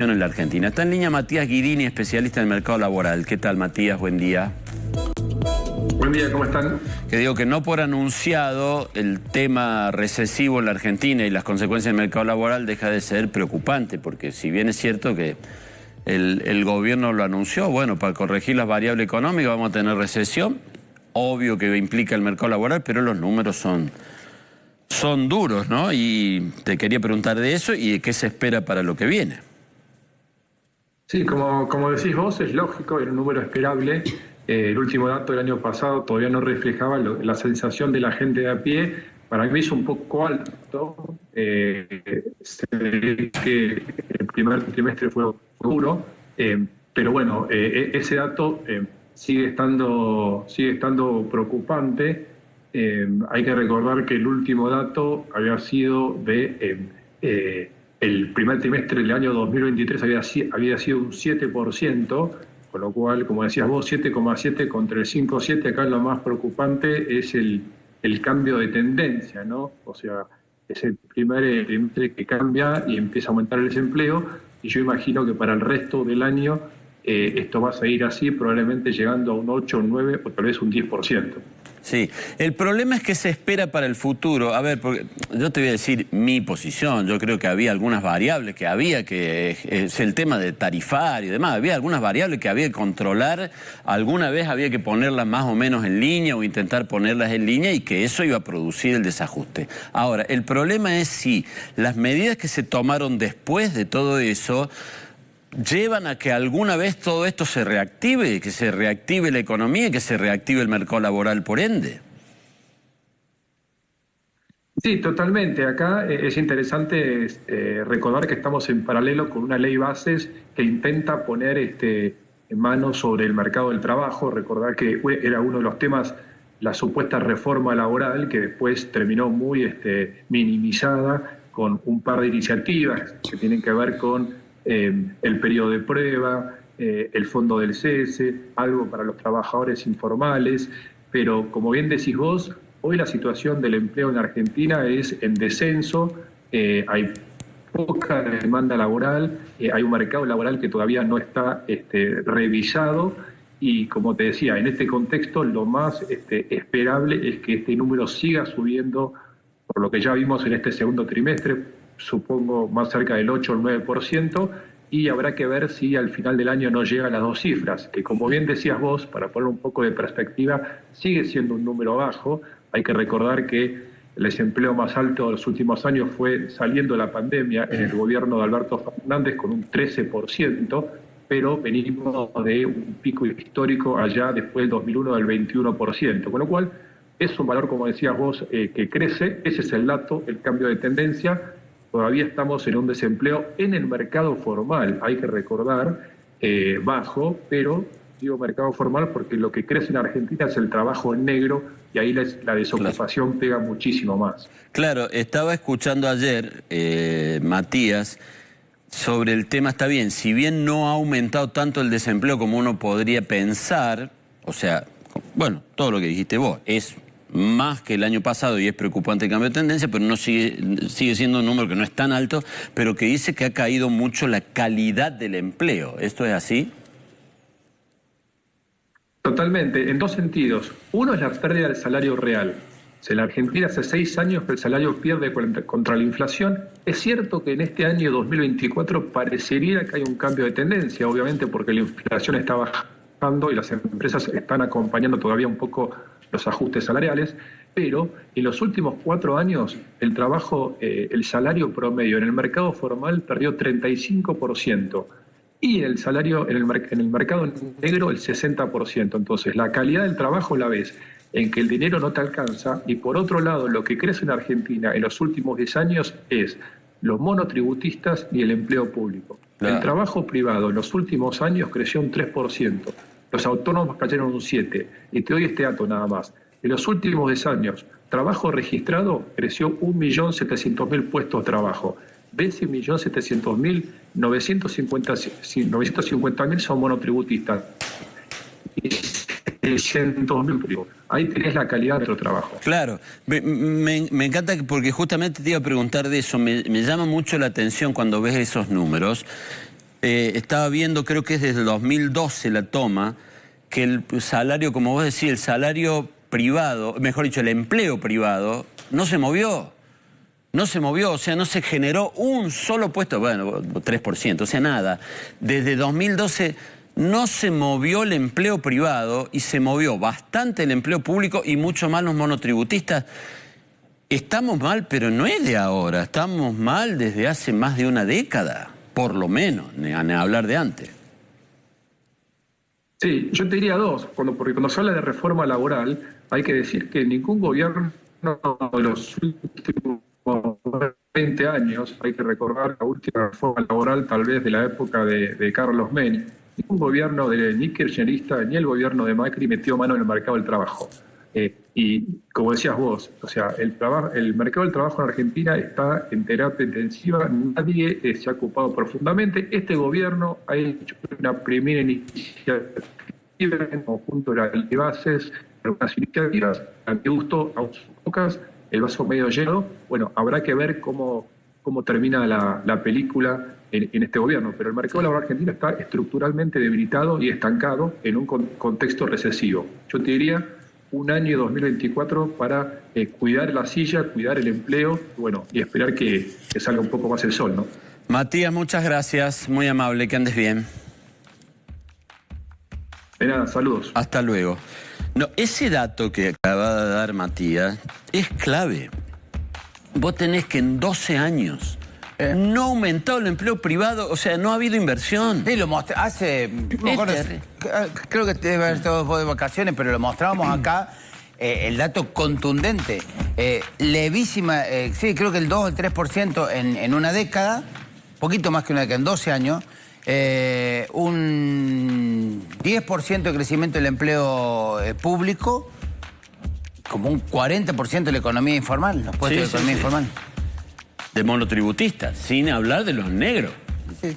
En la Argentina. Está en línea Matías Guirini, especialista en el mercado laboral. ¿Qué tal, Matías? Buen día. Buen día, ¿cómo están? Que digo que no por anunciado el tema recesivo en la Argentina y las consecuencias del mercado laboral deja de ser preocupante, porque si bien es cierto que el gobierno lo anunció, bueno, para corregir las variables económicas vamos a tener recesión, obvio que implica el mercado laboral, pero los números son duros, ¿no? Y te quería preguntar de eso y de qué se espera para lo que viene. Sí, como decís vos, es lógico, era un número esperable. El último dato del año pasado todavía no reflejaba la sensación de la gente de a pie. Para mí es un poco alto. Se ve que el primer trimestre fue duro, pero bueno, ese dato sigue estando preocupante. Hay que recordar que el último dato había sido el primer trimestre del año 2023 había sido un 7%, con lo cual, como decías vos, 7,7 contra el 5,7, acá lo más preocupante es el cambio de tendencia, ¿no? O sea, es el primer trimestre que cambia y empieza a aumentar el desempleo, y yo imagino que para el resto del año esto va a seguir así, probablemente llegando a un 8, un 9 o tal vez un 10%. Sí, el problema es que se espera para el futuro. A ver, porque yo te voy a decir mi posición. Yo creo que había algunas variables es el tema de tarifario y demás, había algunas variables que había que controlar, alguna vez había que ponerlas más o menos en línea o intentar ponerlas en línea y que eso iba a producir el desajuste. Ahora, el problema es si las medidas que se tomaron después de todo eso llevan a que alguna vez todo esto se reactive, que se reactive la economía y que se reactive el mercado laboral por ende. Sí, totalmente. Acá es interesante recordar que estamos en paralelo con una ley bases que intenta poner en mano sobre el mercado del trabajo. Recordar que era uno de los temas, la supuesta reforma laboral, que después terminó muy minimizada con un par de iniciativas que tienen que ver con el periodo de prueba, el fondo del cese, algo para los trabajadores informales, pero como bien decís vos, hoy la situación del empleo en Argentina es en descenso, hay poca demanda laboral, hay un mercado laboral que todavía no está revisado, y como te decía, en este contexto lo más esperable es que este número siga subiendo, por lo que ya vimos en este segundo trimestre, supongo más cerca del 8 o el 9%, y habrá que ver si al final del año no llega a las dos cifras, que como bien decías vos, para poner un poco de perspectiva, sigue siendo un número bajo. Hay que recordar que el desempleo más alto de los últimos años fue saliendo de la pandemia en el gobierno de Alberto Fernández con un 13%, pero venimos de un pico histórico allá después del 2001 del 21%, con lo cual es un valor, como decías vos, que crece. Ese es el dato, el cambio de tendencia. Todavía estamos en un desempleo en el mercado formal, hay que recordar, bajo, pero digo mercado formal porque lo que crece en Argentina es el trabajo en negro, y ahí la desocupación pega muchísimo más. Claro, estaba escuchando ayer, Matías, sobre el tema. Está bien, si bien no ha aumentado tanto el desempleo como uno podría pensar, o sea, bueno, todo lo que dijiste vos es más que el año pasado y es preocupante el cambio de tendencia, pero no sigue siendo un número que no es tan alto, pero que dice que ha caído mucho la calidad del empleo. ¿Esto es así? Totalmente, en dos sentidos. Uno es la pérdida del salario real. En la Argentina hace 6 años que el salario pierde contra la inflación. Es cierto que en este año 2024 parecería que hay un cambio de tendencia, obviamente porque la inflación está bajando y las empresas están acompañando todavía un poco los ajustes salariales, pero en los últimos 4 años el salario promedio en el mercado formal perdió 35%. Y el salario en el mercado negro el 60%. Entonces, la calidad del trabajo la ves en que el dinero no te alcanza, y por otro lado, lo que crece en Argentina en los últimos 10 años es los monotributistas y el empleo público. Claro. El trabajo privado en los últimos años creció un 3%, los autónomos cayeron un 7%, y te doy este dato nada más. En los últimos 10 años, trabajo registrado creció 1.700.000 puestos de trabajo. De ese 1.700.000, 950.000 son monotributistas y 600.000. Ahí tenés la calidad de nuestro trabajo. Claro, me encanta porque justamente te iba a preguntar de eso. Me llama mucho la atención cuando ves esos números. estaba viendo, creo que es desde el 2012 la toma, que el salario, como vos decís, el salario privado, mejor dicho, el empleo privado, no se movió. No se movió, o sea, no se generó un solo puesto, bueno, 3%, o sea, nada. Desde 2012 no se movió el empleo privado y se movió bastante el empleo público y mucho más los monotributistas. Estamos mal, pero no es de ahora, estamos mal desde hace más de una década, por lo menos, ni hablar de antes. Sí, yo te diría dos, porque cuando se habla de reforma laboral, hay que decir que ningún gobierno de los últimos 20 años, hay que recordar la última reforma laboral tal vez de la época de Carlos Menem, ningún gobierno ni kirchnerista ni el gobierno de Macri metió mano en el mercado del trabajo. Y como decías vos, o sea, el mercado del trabajo en Argentina está en terapia intensiva, nadie se ha ocupado profundamente. Este gobierno ha hecho una primera iniciativa en conjunto de las ley de bases, algunas iniciativas, a mi gusto, a pocas, el vaso medio lleno. Bueno, habrá que ver cómo termina la película en este gobierno, pero el mercado laboral argentino está estructuralmente debilitado y estancado en un contexto recesivo. Yo te diría un año 2024 para cuidar la silla, cuidar el empleo, bueno, y esperar que salga un poco más el sol, ¿no? Matías, muchas gracias, muy amable, que andes bien. De nada, saludos. Hasta luego. No, ese dato que acaba de dar Matías es clave. Vos tenés que en 12 años no ha aumentado el empleo privado, o sea, no ha habido inversión. Sí, lo mostré hace... creo que debe haber estado después de vacaciones, pero lo mostrábamos acá, el dato contundente. Levísima, sí, creo que el 2 o el 3% en una década, poquito más que una década, en 12 años, un 10% de crecimiento del empleo público, como un 40% de la economía informal, los puestos de economía informal. De monotributistas, sin hablar de los negros. Sí.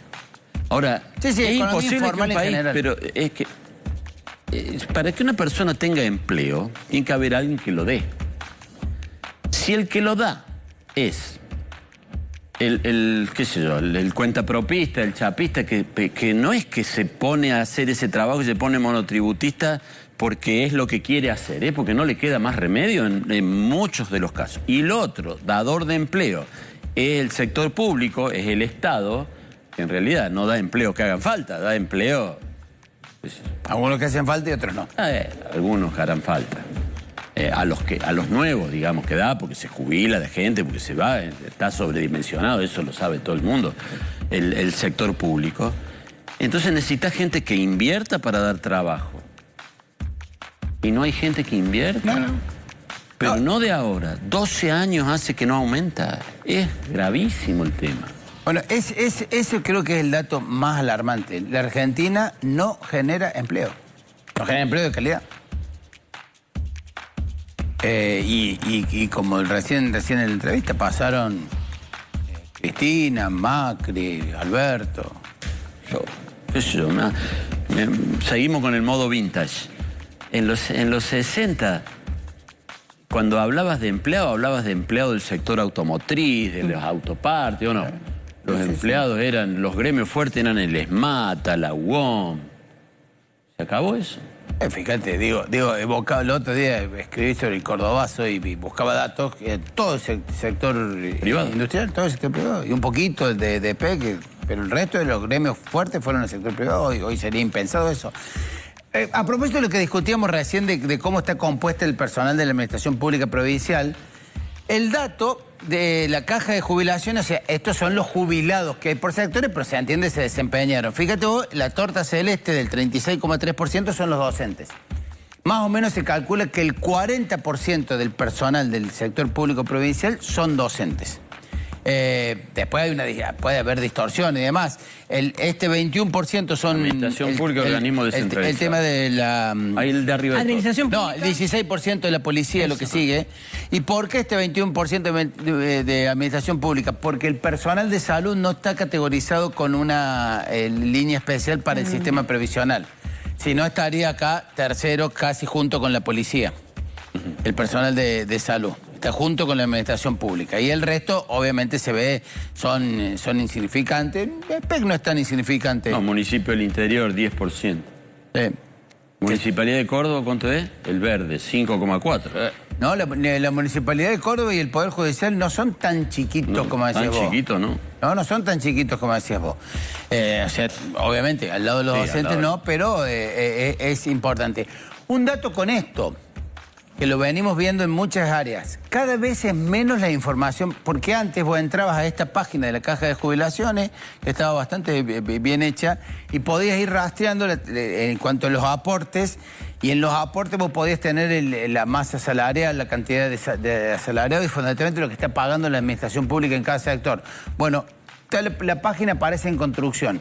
Ahora, es imposible que un país, pero es que para que una persona tenga empleo, tiene que haber alguien que lo dé. Si el que lo da es qué sé yo, el cuentapropista, el chapista, que no es que se pone a hacer ese trabajo y se pone monotributista porque es lo que quiere hacer, porque no le queda más remedio en muchos de los casos. Y el otro, dador de empleo, es el sector público, es el Estado, que en realidad no da empleo que hagan falta, da empleo... Algunos que hacen falta y otros no. Algunos que harán falta. A los nuevos, digamos, que da, porque se jubila de gente, porque se va, está sobredimensionado, eso lo sabe todo el mundo, el sector público. Entonces necesita gente que invierta para dar trabajo. Y no hay gente que invierta. No. Pero no de ahora. 12 años hace que no aumenta. Es gravísimo el tema. Bueno, ese creo que es el dato más alarmante. La Argentina no genera empleo. No genera empleo de calidad. Y como recién en la entrevista pasaron Cristina, Macri, Alberto. Seguimos con el modo vintage. En los 60, cuando hablabas de empleado del sector automotriz, de los autopartes, ¿o no? Los empleados eran, los gremios fuertes eran el ESMATA, la UOM. ¿Se acabó eso? Fíjate, digo, evocaba el otro día, escribí sobre el Cordobazo y buscaba datos, todo el sector privado, industrial, todo el sector privado, y un poquito de PEC, pero el resto de los gremios fuertes fueron el sector privado, hoy sería impensado eso. A propósito de lo que discutíamos recién de cómo está compuesta el personal de la Administración Pública Provincial, el dato de la caja de jubilación, o sea, estos son los jubilados que hay por sectores, pero se entiende se desempeñaron. Fíjate vos, la torta celeste del 36,3% son los docentes. Más o menos se calcula que el 40% del personal del sector público provincial son docentes. Después puede haber distorsión y demás. Este 21% son... Administración pública, organismo descentralizado. El tema de la... Ahí el de arriba. Administración pública. No, el 16% de la policía, lo que sigue. ¿Y por qué este 21% de administración pública? Porque el personal de salud no está categorizado con una línea especial para el sistema previsional. Si no, estaría acá tercero, casi junto con la policía. El personal de salud. Está junto con la administración pública. Y el resto, obviamente, se ve, son insignificantes. El PEC no es tan insignificante. No, municipio del interior, 10%. Municipalidad de Córdoba, ¿cuánto es? El verde, 5,4. No, la Municipalidad de Córdoba y el Poder Judicial no son tan chiquitos como decías vos. Tan chiquitos, ¿no? No son tan chiquitos como decías vos. O sea, obviamente, al lado de los docentes no, pero es importante. Un dato con esto, que lo venimos viendo en muchas áreas. Cada vez es menos la información, porque antes vos entrabas a esta página de la Caja de Jubilaciones, que estaba bastante bien hecha, y podías ir rastreando en cuanto a los aportes, y en los aportes vos podías tener la masa salarial, la cantidad de asalariados y fundamentalmente lo que está pagando la administración pública en cada sector. Bueno, la página aparece en construcción.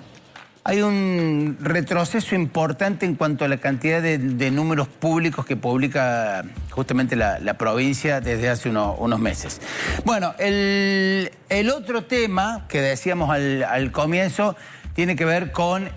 Hay un retroceso importante en cuanto a la cantidad de números públicos que publica justamente la provincia desde hace unos meses. Bueno, el otro tema que decíamos al comienzo tiene que ver con...